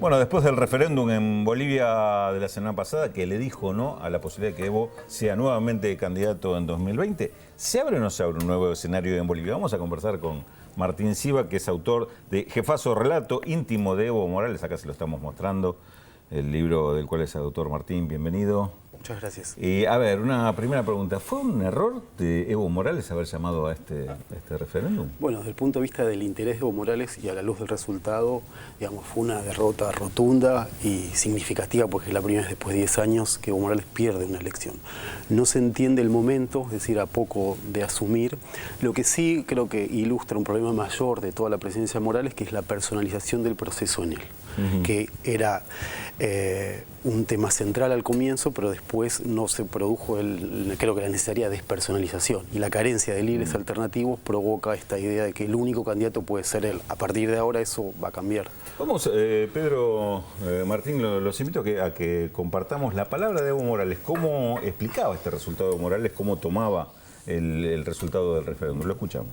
Bueno, después del referéndum en Bolivia de la semana pasada, que le dijo no a la posibilidad de que Evo sea nuevamente candidato en 2020, ¿se abre o no se abre un nuevo escenario en Bolivia? Vamos a conversar con Martín Siva, que es autor de Jefazo Relato íntimo de Evo Morales. Acá se lo estamos mostrando, el libro del cual es autor. Martín, bienvenido. Muchas gracias. Y a ver, una primera pregunta. ¿Fue un error de Evo Morales haber llamado a este referéndum? Bueno, desde el punto de vista del interés de Evo Morales y a la luz del resultado, digamos, fue una derrota rotunda y significativa porque es la primera vez después de 10 años que Evo Morales pierde una elección. No se entiende el momento, es decir, a poco de asumir. Lo que sí creo que ilustra un problema mayor de toda la presidencia de Morales, que es la personalización del proceso en él, que era un tema central al comienzo, pero después no se produjo, creo que la necesaria despersonalización. Y la carencia de líderes alternativos provoca esta idea de que el único candidato puede ser él. A partir de ahora eso va a cambiar. Vamos, Pedro, Martín, los invito a que compartamos la palabra de Evo Morales. ¿Cómo explicaba este resultado de Evo Morales? ¿Cómo tomaba el resultado del referéndum? Lo escuchamos.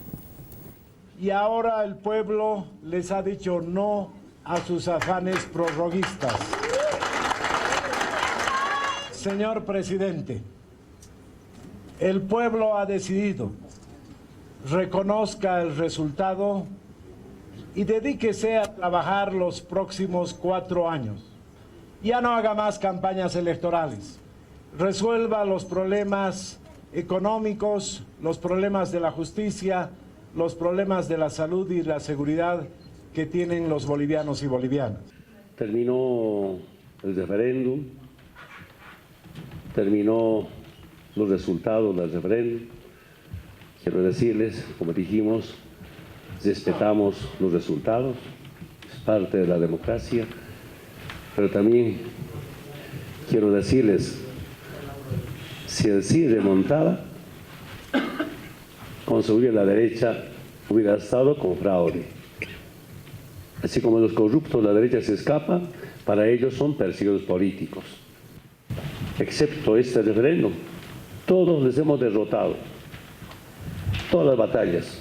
Y ahora el pueblo les ha dicho no a sus afanes prorroguistas. Señor presidente, el pueblo ha decidido, reconozca el resultado y dedíquese a trabajar los próximos 4 años. Ya no haga más campañas electorales, resuelva los problemas económicos, los problemas de la justicia, los problemas de la salud y la seguridad que tienen los bolivianos y bolivianas. Terminó el referéndum, terminó los resultados del referéndum. Quiero decirles, como dijimos, respetamos los resultados, es parte de la democracia, pero también quiero decirles, si el sí remontaba, con subir a la derecha hubiera estado con fraude. Así como los corruptos, la derecha se escapa, para ellos son perseguidos políticos. Excepto este referéndum, todos les hemos derrotado, todas las batallas.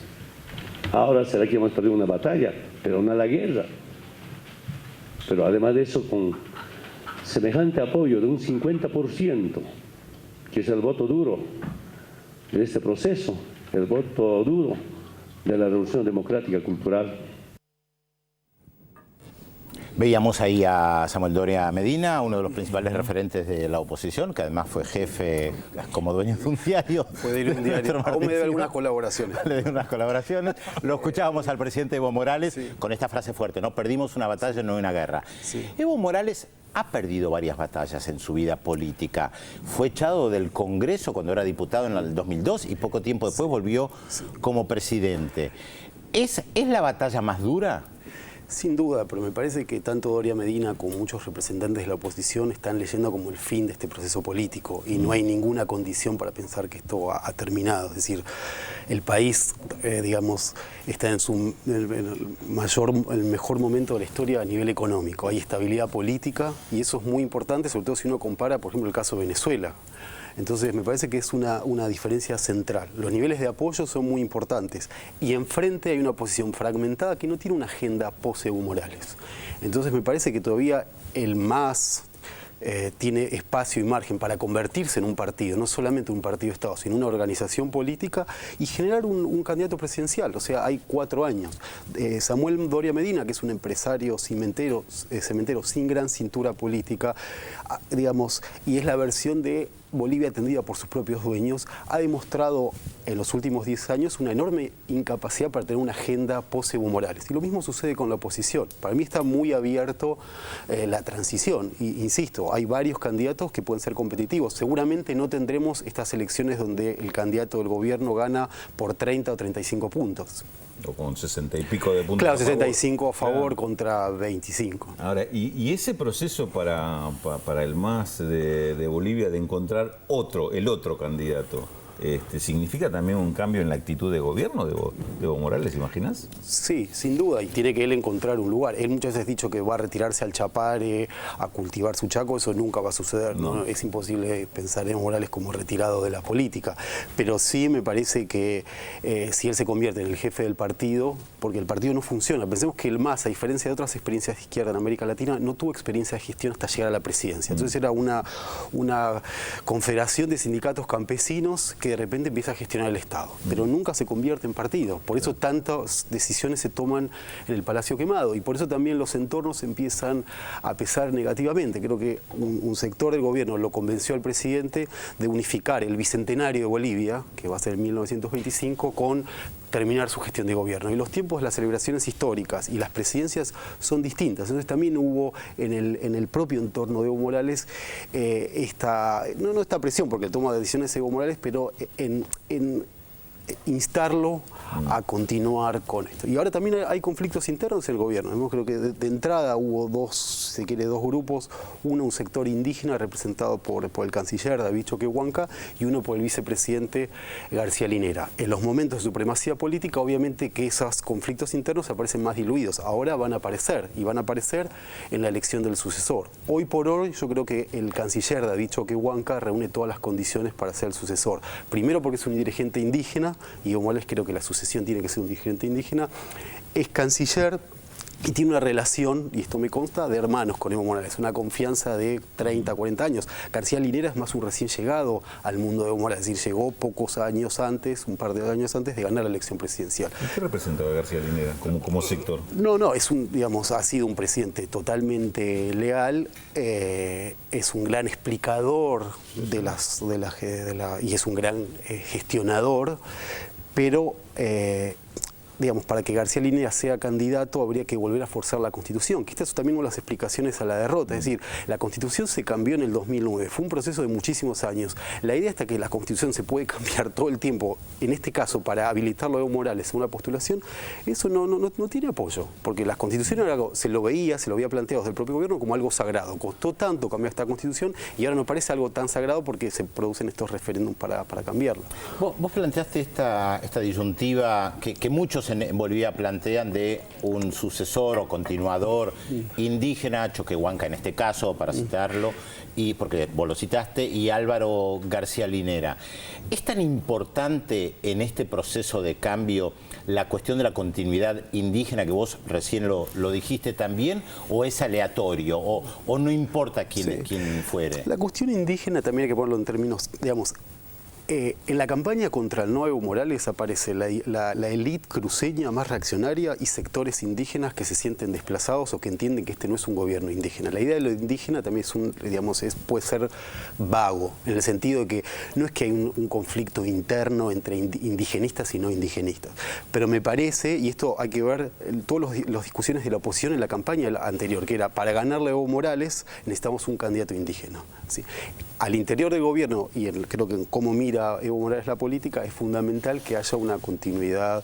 Ahora será que hemos perdido una batalla, pero no la guerra. Pero además de eso, con semejante apoyo de un 50%, que es el voto duro de este proceso, el voto duro de la Revolución Democrática Cultural. Veíamos ahí a Samuel Doria Medina, uno de los principales referentes de la oposición, que además fue jefe como dueño de un diario. Puede ir a un diario. Aún me debe algunas colaboraciones. Le debe unas colaboraciones. Lo escuchábamos al presidente Evo Morales con esta frase fuerte: no perdimos una batalla, no una guerra. Sí. Evo Morales ha perdido varias batallas en su vida política. Fue echado del Congreso cuando era diputado en el 2002 y poco tiempo después volvió como presidente. ¿Es la batalla más dura? Sin duda, pero me parece que tanto Doria Medina como muchos representantes de la oposición están leyendo como el fin de este proceso político y no hay ninguna condición para pensar que esto ha terminado. Es decir, el país, digamos, está en el mejor momento de la historia a nivel económico. Hay estabilidad política y eso es muy importante, sobre todo si uno compara, por ejemplo, el caso de Venezuela. Entonces me parece que es una diferencia central. Los niveles de apoyo son muy importantes y enfrente hay una oposición fragmentada que no tiene una agenda post-Evo Morales. Entonces me parece que todavía el MAS tiene espacio y margen para convertirse en un partido, no solamente un partido de Estado, sino una organización política y generar un candidato presidencial. O sea, hay 4 años. Samuel Doria Medina, que es un empresario cementero sin gran cintura política, digamos, y es la versión de Bolivia atendida por sus propios dueños, ha demostrado en los últimos 10 años una enorme incapacidad para tener una agenda post-Evo Morales. Y lo mismo sucede con la oposición. Para mí está muy abierto la transición. Y, insisto, hay varios candidatos que pueden ser competitivos. Seguramente no tendremos estas elecciones donde el candidato del gobierno gana por 30 o 35 puntos. O con 60 y pico de puntos. Claro, 65 a favor contra 25. Ahora, y ese proceso para el MAS de Bolivia de encontrar el otro candidato, ¿significa también un cambio en la actitud de gobierno de Evo Morales, imaginas? Sí, sin duda, y tiene que él encontrar un lugar. Él muchas veces ha dicho que va a retirarse al Chapare, a cultivar su chaco, eso nunca va a suceder, ¿no? Es imposible pensar en Evo Morales como retirado de la política, pero sí me parece que si él se convierte en el jefe del partido, porque el partido no funciona, pensemos que el MAS, a diferencia de otras experiencias de izquierda en América Latina, no tuvo experiencia de gestión hasta llegar a la presidencia, entonces era una confederación de sindicatos campesinos que de repente empieza a gestionar el Estado, pero nunca se convierte en partido. Por eso tantas decisiones se toman en el Palacio Quemado y por eso también los entornos empiezan a pesar negativamente. Creo que un sector del gobierno lo convenció al presidente de unificar el bicentenario de Bolivia, que va a ser en 1925, con terminar su gestión de gobierno. Y los tiempos de las celebraciones históricas y las presidencias son distintas. Entonces también hubo en el propio entorno de Evo Morales esta presión, porque toma decisiones Evo Morales, pero en instarlo a continuar con esto. Y ahora también hay conflictos internos en el gobierno. Creo que de entrada hubo dos grupos, uno un sector indígena representado por el canciller David Choquehuanca y uno por el vicepresidente García Linera. En los momentos de supremacía política, obviamente que esos conflictos internos aparecen más diluidos. Ahora van a aparecer, y van a aparecer en la elección del sucesor. Hoy por hoy yo creo que el canciller David Choquehuanca reúne todas las condiciones para ser el sucesor. Primero porque es un dirigente indígena, y Evo Morales creo que la sucesión tiene que ser un dirigente indígena, es canciller y tiene una relación, y esto me consta, de hermanos con Evo Morales, una confianza de 30, 40 años. García Linera es más un recién llegado al mundo de Evo Morales, es decir, llegó pocos años antes, un par de años antes de ganar la elección presidencial. ¿Y qué representaba García Linera como sector? No, ha sido un presidente totalmente leal, es un gran explicador y es un gran gestionador, pero para que García Linera sea candidato habría que volver a forzar la Constitución, que esta es también una de las explicaciones a la derrota. Es decir, la Constitución se cambió en el 2009, fue un proceso de muchísimos años. La idea está que la Constitución se puede cambiar todo el tiempo, en este caso para habilitarlo a Evo Morales en una postulación, eso no tiene apoyo, porque la Constitución era algo, se lo había planteado desde el propio gobierno como algo sagrado. Costó tanto cambiar esta Constitución y ahora no parece algo tan sagrado porque se producen estos referéndums para cambiarla. Vos planteaste esta disyuntiva que muchos en Bolivia plantean de un sucesor o continuador indígena, Choquehuanca en este caso, para citarlo, y porque vos lo citaste, y Álvaro García Linera. ¿Es tan importante en este proceso de cambio la cuestión de la continuidad indígena, que vos recién lo dijiste también, o es aleatorio, o no importa quién fuere? La cuestión indígena también hay que ponerlo en términos, en la campaña contra el no Evo Morales aparece la élite cruceña más reaccionaria y sectores indígenas que se sienten desplazados o que entienden que este no es un gobierno indígena. La idea de lo indígena también puede ser vago, en el sentido de que no es que hay un conflicto interno entre indigenistas y no indigenistas. Pero me parece, y esto hay que ver todas las discusiones de la oposición en la campaña anterior, que era para ganarle a Evo Morales necesitamos un candidato indígena, ¿sí? Al interior del gobierno, y creo que en cómo mira Evo Morales la política, es fundamental que haya una continuidad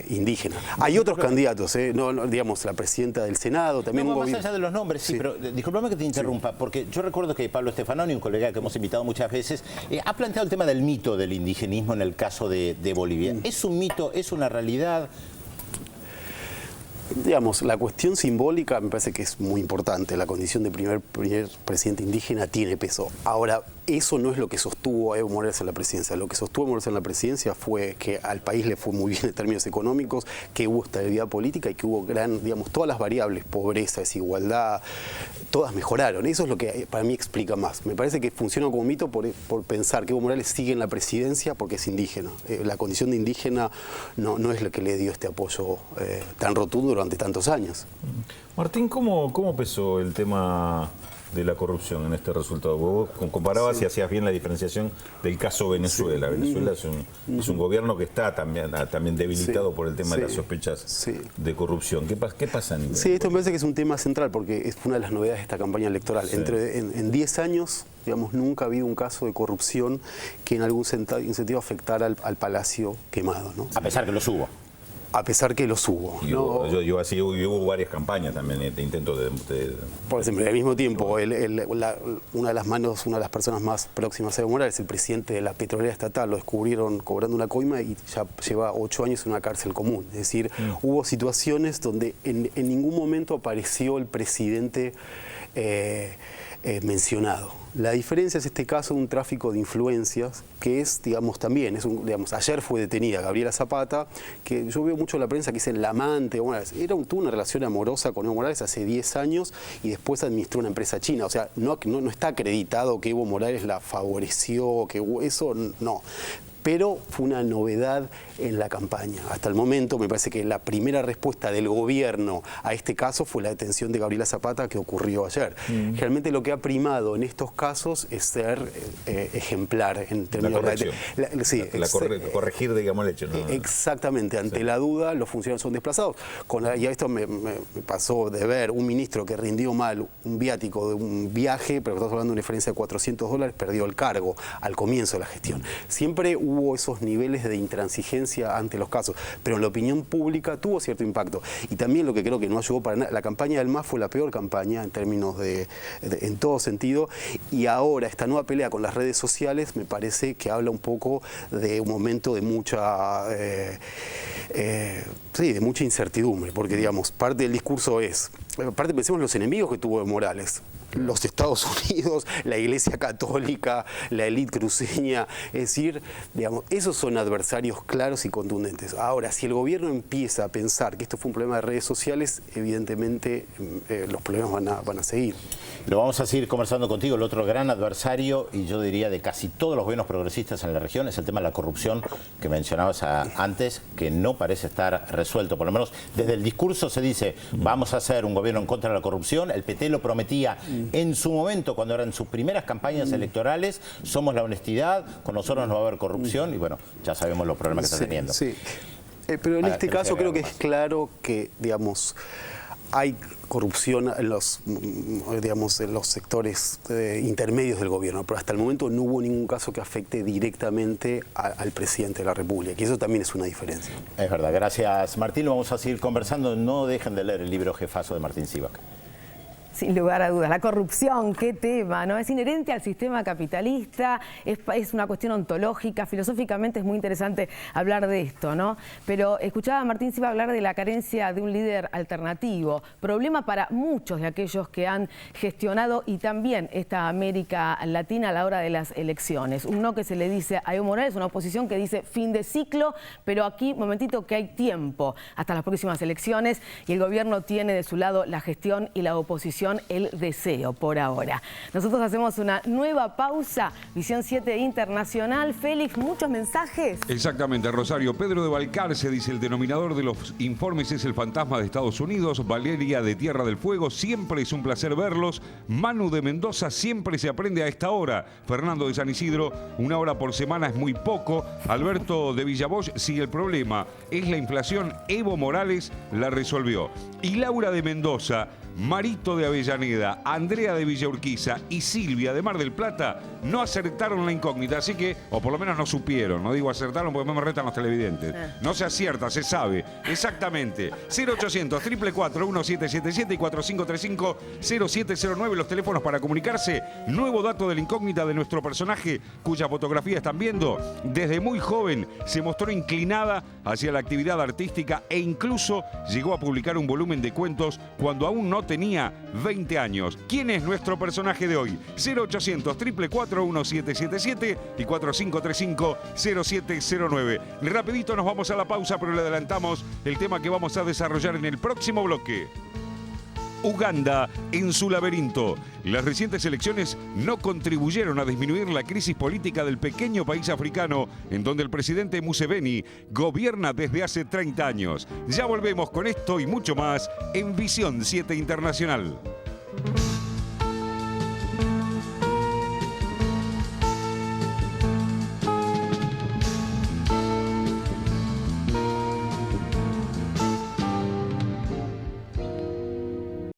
indígena. Hay otros candidatos, la presidenta del Senado, también más allá de los nombres, sí, pero discúlpame que te interrumpa, porque yo recuerdo que Pablo Stefanoni, un colega que hemos invitado muchas veces, ha planteado el tema del mito del indigenismo en el caso de Bolivia. ¿Es un mito? ¿Es una realidad? La cuestión simbólica me parece que es muy importante. La condición de primer presidente indígena tiene peso. Ahora, eso no es lo que sostuvo a Evo Morales en la presidencia. Lo que sostuvo a Evo Morales en la presidencia fue que al país le fue muy bien en términos económicos, que hubo estabilidad política y que hubo todas las variables, pobreza, desigualdad, todas mejoraron. Eso es lo que para mí explica más. Me parece que funciona como mito por pensar que Evo Morales sigue en la presidencia porque es indígena. La condición de indígena no es la que le dio este apoyo tan rotundo durante tantos años. Martín, ¿cómo pesó el tema de la corrupción en este resultado? Vos comparabas y hacías bien la diferenciación del caso Venezuela. Venezuela es un gobierno que está también debilitado por el tema de las sospechas de corrupción. ¿Qué pasa en Venezuela? Sí, esto me parece que es un tema central porque es una de las novedades de esta campaña electoral. En 10 años, nunca ha habido un caso de corrupción que en algún sentido afectara al Palacio Quemado, ¿no? A pesar que los hubo. A pesar que los hubo. Y hubo, así, hubo varias campañas también de intentos de... Por ejemplo, al mismo tiempo, una de las personas más próximas a Evo Morales, el presidente de la petrolera estatal, lo descubrieron cobrando una coima y ya lleva 8 años en una cárcel común. Es decir, hubo situaciones donde en ningún momento apareció el presidente mencionado. La diferencia es este caso de un tráfico de influencias que es, digamos, también, ayer fue detenida Gabriela Zapata, que yo veo mucho en la prensa que dicen la amante de Evo Morales. Tuvo una relación amorosa con Evo Morales hace 10 años y después administró una empresa china. O sea, no está acreditado que Evo Morales la favoreció, que eso no. Pero fue una novedad en la campaña. Hasta el momento me parece que la primera respuesta del gobierno a este caso fue la detención de Gabriela Zapata que ocurrió ayer. Realmente lo que ha primado en estos casos es ser ejemplar en términos de corregir, digamos, el hecho. ¿No? Exactamente, ante la duda los funcionarios son desplazados. Y a esto me pasó de ver un ministro que rindió mal un viático de un viaje, pero estamos hablando de una diferencia de $400, perdió el cargo al comienzo de la gestión. Siempre hubo esos niveles de intransigencia ante los casos, pero en la opinión pública tuvo cierto impacto. Y también lo que creo que no ayudó para nada, la campaña del MAS fue la peor campaña en términos en todo sentido, y ahora esta nueva pelea con las redes sociales me parece que habla un poco de un momento de mucha de mucha incertidumbre, porque digamos, parte del discurso es, pensemos en los enemigos que tuvo Evo Morales, los Estados Unidos, la Iglesia Católica, la élite cruceña, es decir, digamos, esos son adversarios claros y contundentes. Ahora, si el gobierno empieza a pensar que esto fue un problema de redes sociales, evidentemente los problemas van a seguir. Lo vamos a seguir conversando contigo. El otro gran adversario, y yo diría de casi todos los gobiernos progresistas en la región, es el tema de la corrupción que mencionabas antes, que no parece estar resuelto. Por lo menos desde el discurso se dice, vamos a hacer un gobierno en contra de la corrupción. El PT lo prometía en su momento, cuando eran sus primeras campañas electorales, somos la honestidad, con nosotros no va a haber corrupción, y bueno, ya sabemos los problemas que está teniendo. Sí. Pero en este caso creo que es claro que, digamos, hay corrupción en los sectores intermedios del gobierno, pero hasta el momento no hubo ningún caso que afecte directamente al presidente de la República, y eso también es una diferencia. Es verdad. Gracias, Martín. Lo vamos a seguir conversando. No dejen de leer el libro Jefazo de Martín Sivak. Sin lugar a dudas, la corrupción, qué tema, ¿no? Es inherente al sistema capitalista, es una cuestión ontológica, filosóficamente es muy interesante hablar de esto, ¿no? Pero escuchaba a Martín Sivak hablar de la carencia de un líder alternativo, problema para muchos de aquellos que han gestionado y también esta América Latina a la hora de las elecciones. Un no que se le dice a Evo Morales, una oposición que dice fin de ciclo, pero aquí, momentito, que hay tiempo hasta las próximas elecciones y el gobierno tiene de su lado la gestión y la oposición el deseo por ahora. Nosotros hacemos una nueva pausa. Visión 7 Internacional. Félix, muchos mensajes. Exactamente, Rosario. Pedro de Balcarce dice, el denominador de los informes es el fantasma de Estados Unidos. Valeria de Tierra del Fuego, siempre es un placer verlos. Manu de Mendoza, siempre se aprende a esta hora. Fernando de San Isidro, 1 hora por semana es muy poco. Alberto de Villabosch, si el problema es la inflación, Evo Morales la resolvió. Y Laura de Mendoza, Marito de Avellaneda, Andrea de Villa Urquiza y Silvia de Mar del Plata no acertaron la incógnita, así que, o por lo menos no supieron, no digo acertaron porque me retan los televidentes. No se acierta, se sabe. Exactamente. 0800 444 1777 y 4535 0709 los teléfonos para comunicarse. Nuevo dato de la incógnita de nuestro personaje, cuya fotografía están viendo. Desde muy joven se mostró inclinada hacia la actividad artística e incluso llegó a publicar un volumen de cuentos cuando aún no tenía 20 años. ¿Quién es nuestro personaje de hoy? 0800 444 1777 y 4535 0709. Rapidito nos vamos a la pausa, pero le adelantamos el tema que vamos a desarrollar en el próximo bloque. Uganda en su laberinto. Las recientes elecciones no contribuyeron a disminuir la crisis política del pequeño país africano, en donde el presidente Museveni gobierna desde hace 30 años. Ya volvemos con esto y mucho más en Visión 7 Internacional.